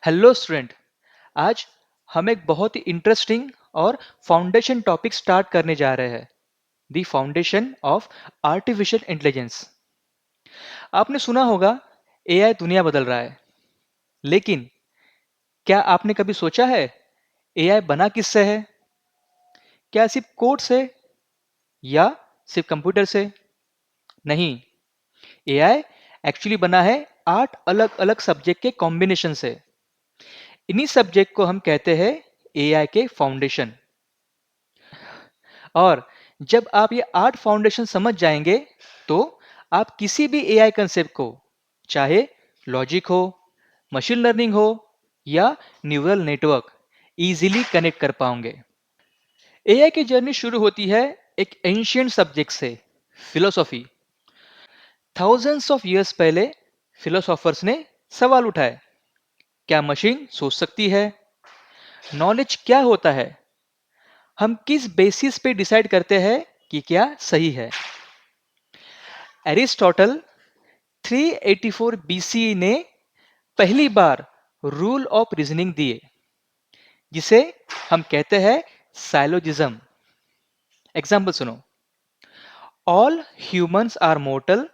Hello student. आज हम एक बहुत ही इंटरेस्टिंग और फाउंडेशन टॉपिक स्टार्ट करने जा रहे हैं। The foundation of artificial intelligence. आपने सुना होगा एआई दुनिया बदल रहा है, लेकिन क्या आपने कभी सोचा है एआई बना किससे है? क्या सिर्फ कोड से या सिर्फ कंप्यूटर से? नहीं, एआई एक्चुअली बना है 8 अलग अलग सब्जेक्ट के कॉम्बिनेशन से। इन्हीं सब्जेक्ट को हम कहते हैं एआई के फाउंडेशन। और जब आप ये 8 फाउंडेशन समझ जाएंगे तो आप किसी भी एआई कंसेप्ट को, चाहे लॉजिक हो, मशीन लर्निंग हो या न्यूरल नेटवर्क, इजीली कनेक्ट कर पाओगे। एआई की जर्नी शुरू होती है एक एंशियंट सब्जेक्ट से, फिलोसॉफी। थाउजेंड्स ऑफ इयर्स पहले फिलोसोफर्स ने सवाल उठाए, क्या मशीन सोच सकती है? नॉलेज क्या होता है? हम किस बेसिस पे डिसाइड करते हैं कि क्या सही है? एरिस्टोटल 384 बीसी ने पहली बार रूल ऑफ रीजनिंग दिए, जिसे हम कहते हैं साइलोजिज्म। एग्जाम्पल सुनो। All humans are mortal,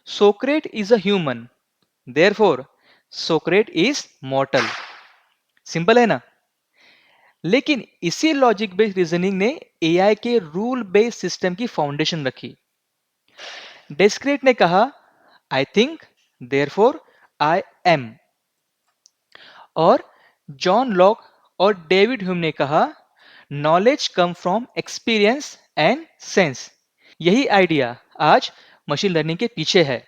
Socrates is a human, therefore Socrates is mortal. Simple है ना? लेकिन इसी लॉजिक बेस्ड रीजनिंग ने एआई के रूल बेस्ड सिस्टम की फाउंडेशन रखी। डेस्क्रेट ने कहा, I think therefore I am. और जॉन लॉक और डेविड ह्यूम ने कहा, knowledge come from experience and sense. यही आइडिया आज मशीन लर्निंग के पीछे है,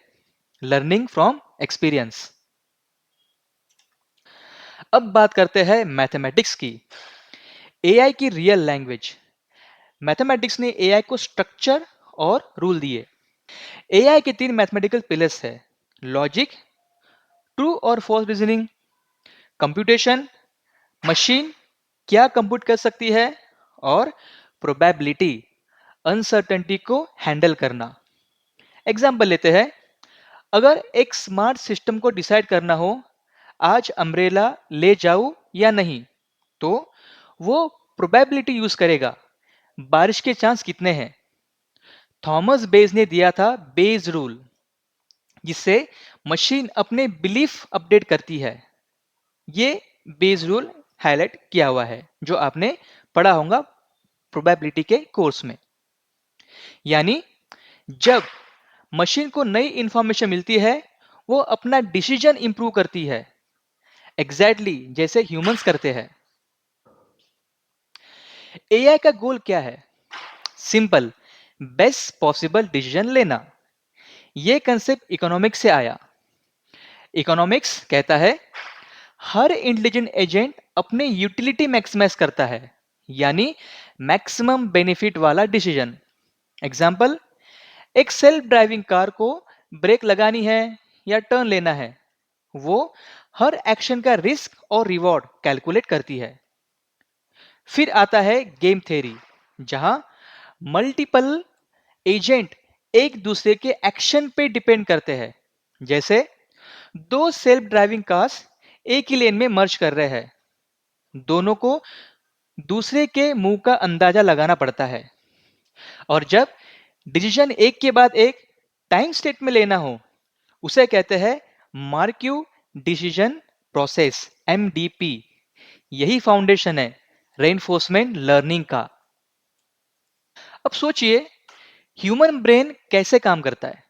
लर्निंग फ्रॉम एक्सपीरियंस। अब बात करते हैं मैथमेटिक्स की, एआई की रियल लैंग्वेज। मैथमेटिक्स ने एआई को स्ट्रक्चर और रूल दिए। एआई के 3 मैथमेटिकल पिलर्स है, लॉजिक, ट्रू और फॉल्स रीजनिंग, कंप्यूटेशन, मशीन क्या कंप्यूट कर सकती है, और प्रोबेबिलिटी, अनसर्टेनिटी को हैंडल करना। एग्जाम्पल लेते हैं। अगर एक स्मार्ट सिस्टम को डिसाइड करना हो आज अम्ब्रेला ले जाऊं या नहीं, तो वो प्रोबेबिलिटी यूज करेगा, बारिश के चांस कितने हैं। थॉमस बेज ने दिया था बेज रूल, जिससे मशीन अपने बिलीफ अपडेट करती है। ये बेज रूल हाईलाइट किया हुआ है, जो आपने पढ़ा होगा प्रोबेबिलिटी के कोर्स में। यानी जब मशीन को नई इंफॉर्मेशन मिलती है, वो अपना डिसीजन इंप्रूव करती है, एग्जैक्टली जैसे ह्यूमंस करते हैं। एआई का गोल क्या है? सिंपल, बेस्ट पॉसिबल डिसीजन लेना। यह कंसेप्ट इकोनॉमिक्स से आया। इकोनॉमिक्स कहता है हर इंटेलिजेंट एजेंट अपने यूटिलिटी मैक्सिमाइज करता है, यानी मैक्सिमम बेनिफिट वाला डिसीजन। एग्जाम्पल, एक सेल्फ ड्राइविंग कार को ब्रेक लगानी है या टर्न लेना है, वो हर एक्शन का रिस्क और रिवॉर्ड कैलकुलेट करती है। फिर आता है गेम थ्योरी, जहां मल्टीपल एजेंट एक दूसरे के एक्शन पे डिपेंड करते हैं। जैसे दो सेल्फ ड्राइविंग कार्स एक ही लेन में मर्ज कर रहे हैं, दोनों को दूसरे के मुंह का अंदाजा लगाना पड़ता है। और जब डिसीजन एक के बाद एक टाइम स्टेट में लेना हो, उसे कहते हैं मार्क्यू डिसीजन प्रोसेस, एमडीपी। यही फाउंडेशन है रेनफोर्समेंट लर्निंग का। अब सोचिए, ह्यूमन ब्रेन कैसे काम करता है।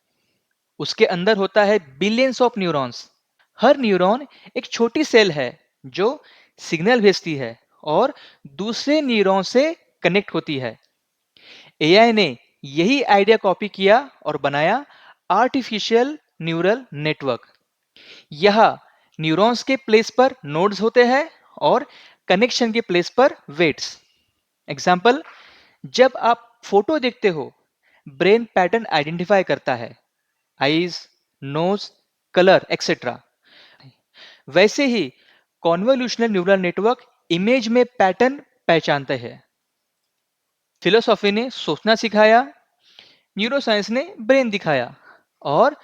उसके अंदर होता है billions of neurons. Her neuron एक छोटी सेल है जो सिग्नल भेजती है और दूसरे न्यूरॉन से कनेक्ट होती है। एआई ने यही आइडिया कॉपी किया और बनाया आर्टिफिशियल न्यूरल नेटवर्क। यह न्यूरॉन्स के प्लेस पर नोड्स होते हैं और कनेक्शन के प्लेस पर वेट्स। एग्जाम्पल, जब आप फोटो देखते हो, ब्रेन पैटर्न आइडेंटिफाई करता है, आईज, नोज, कलर एक्सेट्रा। वैसे ही कॉन्वोल्यूशनल न्यूरल नेटवर्क इमेज में पैटर्न पहचानते हैं। फिलोसॉफी ने सोचना सिखाया, न्यूरोसाइंस ने ब्रेन दिखाया, और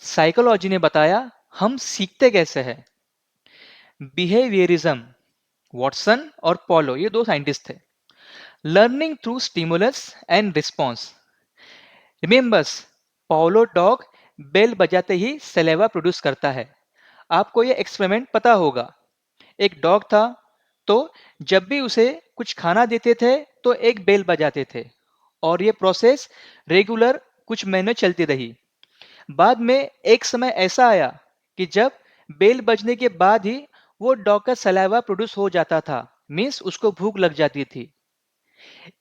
साइकोलॉजी ने बताया हम सीखते कैसे हैं। बिहेवियरिज्म, वॉटसन और पॉलो, ये दो साइंटिस्ट थे। Learning through stimulus and response, remembers, Pavlov dog bell बजाते ही सलेवा प्रोड्यूस करता है। आपको ये एक्सपेरिमेंट पता होगा। एक डॉग था, तो जब भी उसे कुछ खाना देते थे तो एक बेल बजाते थे, और ये प्रोसेस रेगुलर कुछ महीने चलती रही। बाद में एक समय ऐसा आया कि जब बेल बजने के बाद ही वो डॉग का सलाइवा प्रोड्यूस हो जाता था, मीन्स उसको भूख लग जाती थी।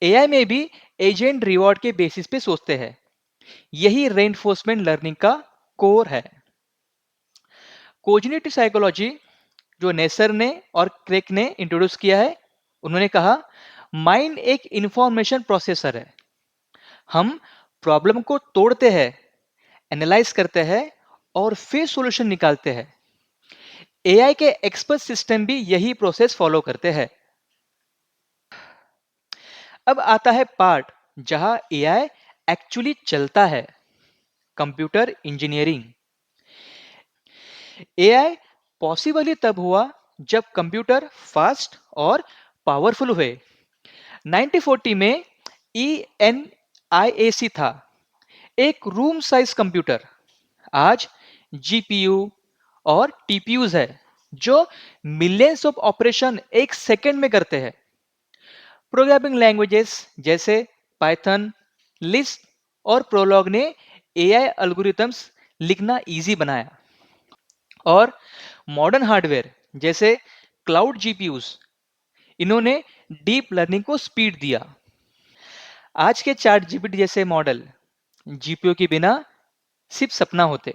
एआई में भी एजेंट रिवॉर्ड के बेसिस पे सोचते हैं। यही रेनफोर्समेंट लर्निंग का कोर है। कोजिनेटिव साइकोलॉजी जो नेसर ने और क्रेक ने इंट्रोड्यूस किया है, उन्होंने कहा माइंड एक इंफॉर्मेशन प्रोसेसर है। हम प्रॉब्लम को तोड़ते हैं, एनालाइज करते हैं और फिर सॉल्यूशन निकालते हैं। एआई के एक्सपर्ट सिस्टम भी यही प्रोसेस फॉलो करते हैं। अब आता है पार्ट जहां एआई एक्चुअली चलता है, कंप्यूटर इंजीनियरिंग। एआई पॉसिबल ही तब हुआ जब कंप्यूटर फास्ट और पावरफुल हुए। 1940 में ENIAC था, एक रूम साइज कंप्यूटर। आज जीपीयू और टीपीयूज है जो मिलियंस ऑफ ऑपरेशन एक सेकंड में करते हैं। प्रोग्रामिंग लैंग्वेजेस जैसे पाइथन, लिस्प और प्रोलॉग ने एआई एल्गोरिथम्स लिखना इजी बनाया। और मॉडर्न हार्डवेयर जैसे क्लाउड जीपीयूज, इन्होंने डीप लर्निंग को स्पीड दिया। आज के चैट जीपीटी जैसे मॉडल जीपीयू के बिना सिर्फ सपना होते।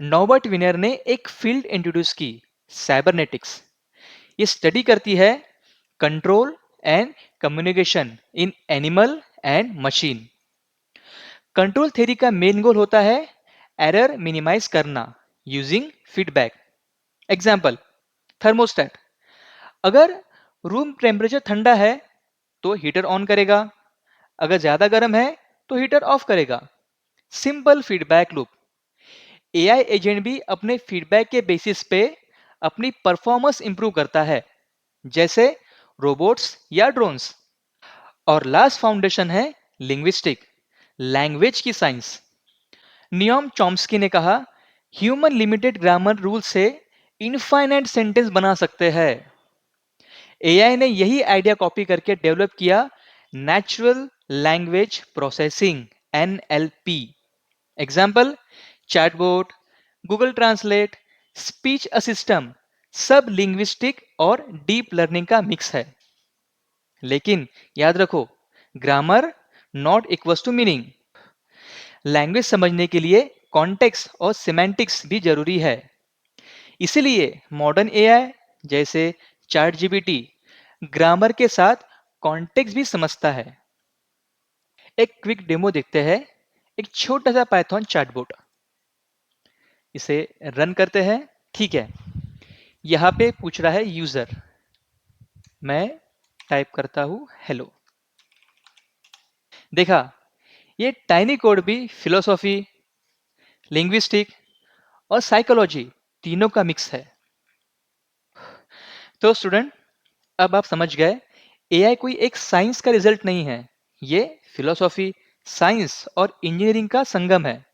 नॉबर्ट विनर ने एक फील्ड इंट्रोड्यूस की, साइबरनेटिक्स। ये स्टडी करती है control and communication in animal and machine. Control theory का मेन गोल होता है एरर मिनिमाइज करना यूजिंग फीडबैक। Example, thermostat. अगर रूम टेम्परेचर ठंडा है तो हीटर ऑन करेगा, अगर ज्यादा गर्म है तो हीटर ऑफ करेगा। Simple feedback loop. AI agent भी अपने फीडबैक के बेसिस पे अपनी परफॉर्मेंस इंप्रूव करता है, जैसे रोबोट्स या ड्रोन्स। और लास्ट फाउंडेशन है लिंग्विस्टिक, लैंग्वेज की साइंस। नियोम चॉम्स्की ने कहा ह्यूमन लिमिटेड ग्रामर रूल से इनफाइनाइट सेंटेंस बना सकते हैं। एआई ने यही आइडिया कॉपी करके डेवलप किया natural language processing, NLP. Example, chatbot, Google translate, speech assistant, सब लिंग्विस्टिक और डीप लर्निंग का मिक्स है। लेकिन याद रखो, grammar not equals to meaning. Language समझने के लिए कॉन्टेक्स्ट और सिमेंटिक्स भी जरूरी है। इसीलिए मॉडर्न एआई जैसे चैट जीपीटी ग्रामर के साथ कॉन्टेक्स्ट भी समझता है। एक क्विक डेमो देखते हैं। एक छोटा सा पाइथन चैटबॉट, इसे रन करते हैं। ठीक है, यहाँ पे पूछ रहा है यूजर, मैं टाइप करता हूँ हेलो। देखा, ये टाइनी कोड भी फिलोसॉफी, लिंग्विस्टिक और साइकोलॉजी तीनों का मिक्स है। तो स्टूडेंट, अब आप समझ गए एआई कोई एक साइंस का रिजल्ट नहीं है, ये फिलोसॉफी, साइंस और इंजीनियरिंग का संगम है।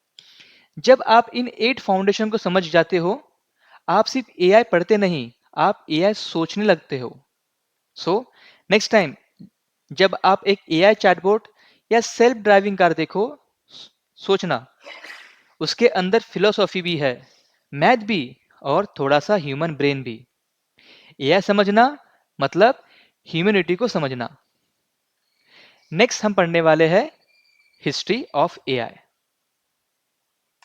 जब आप इन 8 फाउंडेशन को समझ जाते हो, आप सिर्फ एआई पढ़ते नहीं, आप एआई सोचने लगते हो। सो नेक्स्ट टाइम जब आप एक एआई चैटबॉट या सेल्फ ड्राइविंग कार देखो, सोचना उसके अंदर फिलोसॉफी भी है, मैथ भी और थोड़ा सा ह्यूमन ब्रेन भी। एआई समझना मतलब ह्यूमैनिटी को समझना। नेक्स्ट हम पढ़ने वाले हैं हिस्ट्री ऑफ एआई।